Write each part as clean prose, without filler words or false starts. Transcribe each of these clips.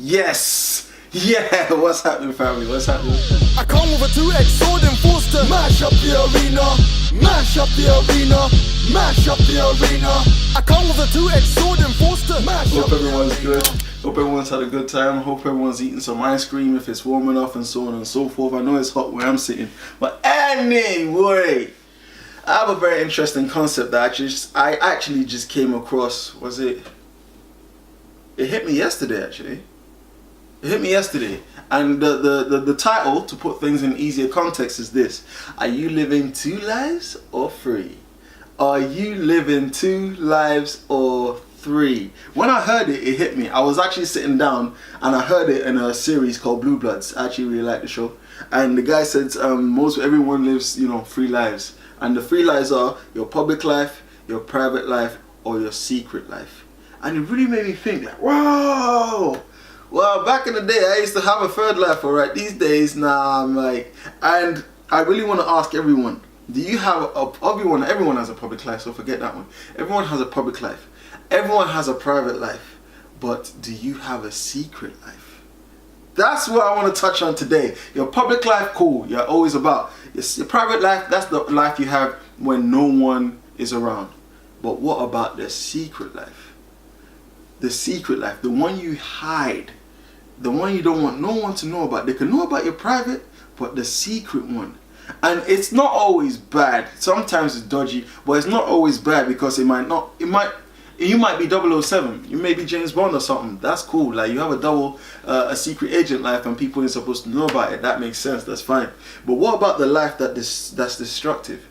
Yes! Yeah! What's happening, family? What's happening? I come with a 2x sword and force to mash up the arena. Mash up the arena. Mash up the arena. I come with a 2x sword and force to mash up. Hope everyone's good. Hope everyone's had a good time. Hope everyone's eating some ice cream if it's warm enough and so on and so forth. I know it's hot where I'm sitting. But anyway, I have a very interesting concept that I actually just came across. It hit me yesterday, actually. It hit me yesterday. And the title, to put things in easier context, is this: are you living 2 lives or 3? Are you living 2 lives or 3? When I heard it, it hit me. I was actually sitting down and I heard it in a series called Blue Bloods. I actually really like the show. And the guy said everyone lives, 3 lives. And the 3 lives are your public life, your private life, or your secret life. And it really made me think, like, whoa! Well, back in the day, I used to have a 3rd life, alright? These days, nah, I'm like... And I really want to ask everyone, do you have everyone has a public life, so forget that one. Everyone has a public life. Everyone has a private life. But do you have a secret life? That's what I want to touch on today. Your public life, cool, you're always about. Your private life, that's the life you have when no one is around. But what about the secret life? The secret life, the one you hide, the one you don't want no one to know about. They can know about your private, but the secret one. And it's not always bad. Sometimes it's dodgy, but it's not always bad because you might be 007. You may be James Bond or something. That's cool. Like, you have a secret agent life and people ain't supposed to know about it. That makes sense. That's fine. But what about the life that's destructive?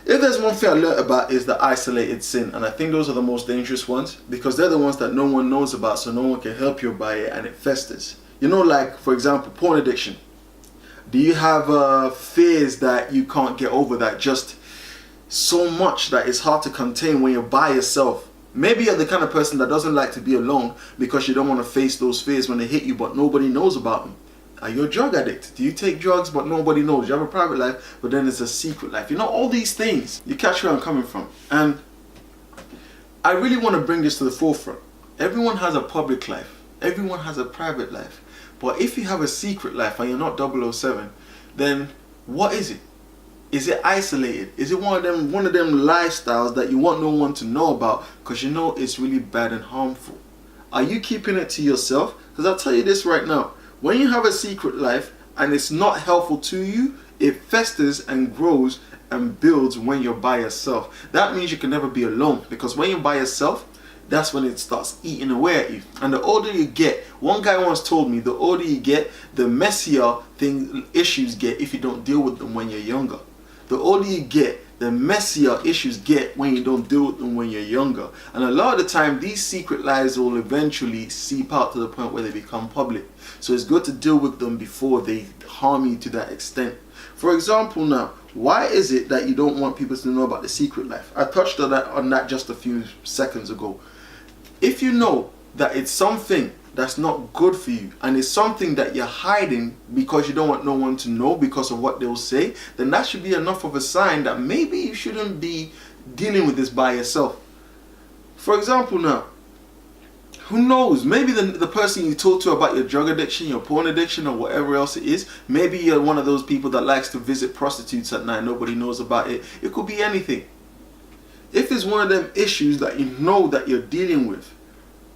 If there's one thing I learned about, is the isolated sin, and I think those are the most dangerous ones because they're the ones that no one knows about, so no one can help you by it, and it festers. Like, for example, porn addiction. Do you have fears that you can't get over, that just so much that it's hard to contain when you're by yourself? Maybe you're the kind of person that doesn't like to be alone because you don't want to face those fears when they hit you, but nobody knows about them. Are you a drug addict? Do you take drugs but nobody knows? You have a private life, but then it's a secret life. All these things. You catch where I'm coming from. And I really want to bring this to the forefront. Everyone has a public life. Everyone has a private life. But if you have a secret life and you're not 007, then what is it? Is it isolated? Is it one of them lifestyles that you want no one to know about because it's really bad and harmful? Are you keeping it to yourself? Because I'll tell you this right now. When you have a secret life and it's not helpful to you, it festers and grows and builds when you're by yourself. That means you can never be alone, because when you're by yourself, that's when it starts eating away at you. And the older you get, one guy once told me, the older you get, the messier issues get if you don't deal with them when you're younger. The older you get, the messier issues get when you don't deal with them when you're younger. And a lot of the time, these secret lies will eventually seep out to the point where they become public. So it's good to deal with them before they harm you to that extent. For example now, why is it that you don't want people to know about the secret life? I touched on that just a few seconds ago. If you know that it's something that's not good for you and it's something that you're hiding because you don't want no one to know because of what they'll say, then that should be enough of a sign that maybe you shouldn't be dealing with this by yourself. For example now, who knows, maybe the person you talk to about your drug addiction, your porn addiction, or whatever else it is, maybe you're one of those people that likes to visit prostitutes at night, nobody knows about it. It could be anything. If it's one of them issues that you know that you're dealing with,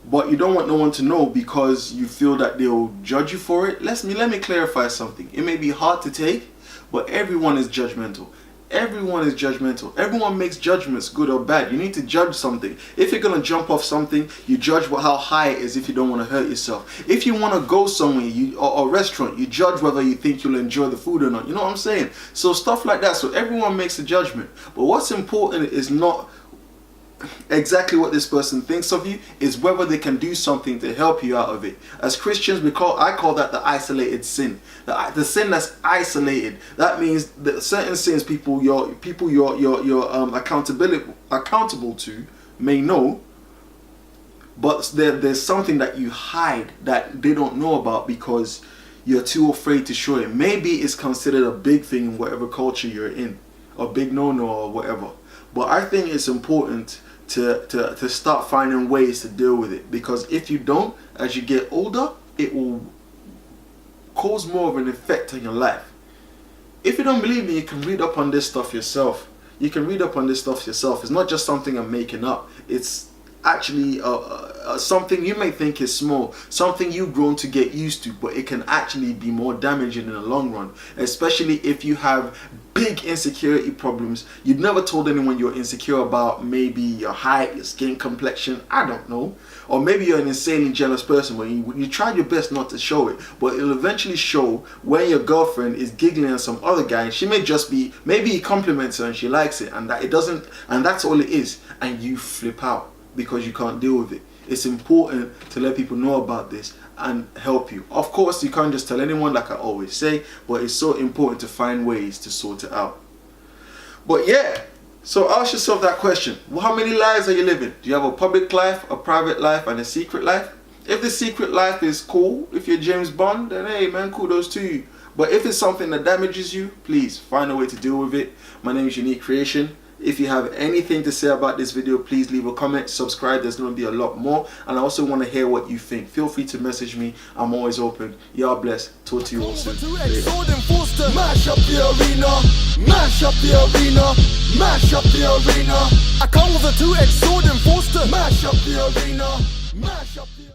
but you don't want no one to know because you feel that they'll judge you for it, let me clarify something. It may be hard to take, but everyone is judgmental. Everyone is judgmental. Everyone makes judgments, good or bad. You need to judge something. If you're going to jump off something, you judge how high it is if you don't want to hurt yourself. If you want to go somewhere, or a restaurant, you judge whether you think you'll enjoy the food or not. You know what I'm saying? So stuff like that. So everyone makes a judgment. But what's important is not exactly what this person thinks of you, is whether they can do something to help you out of it. As Christians, I call that the isolated sin. The sin that's isolated. That means that certain sins you're accountable to may know, but there's something that you hide that they don't know about because you're too afraid to show it. Maybe it's considered a big thing in whatever culture you're in, a big no-no or whatever. But I think it's important to start finding ways to deal with it, because if you don't, as you get older, it will cause more of an effect on your life. If you don't believe me, you can read up on this stuff yourself. It's not just something I'm making up. It's actually something you may think is small, something you've grown to get used to, but it can actually be more damaging in the long run, especially if you have big insecurity problems. You've never told anyone you're insecure about, maybe your height, your skin complexion, I don't know, or maybe you're an insanely jealous person where you try your best not to show it, but it'll eventually show when your girlfriend is giggling at some other guy, and she may just be, maybe he compliments her and she likes it, and that it doesn't, and that's all it is, and you flip out because you can't deal with it. It's important to let people know about this and help you. Of course, you can't just tell anyone, like I always say, but it's so important to find ways to sort it out. But yeah, so ask yourself that question. Well, how many lives are you living? Do you have a public life, a private life, and a secret life? If the secret life is cool, if you're James Bond, then hey man, kudos to you. But if it's something that damages you, please find a way to deal with it. My name is Unique Creation. If you have anything to say about this video, please leave a comment, subscribe, there's going to be a lot more, and I also want to hear what you think. Feel free to message me, I'm always open. Y'all bless, talk to you all soon. Mash up the arena, mash up the arena, mash up the arena. I come with a 2X sword enforcer, mash up the arena, mash up the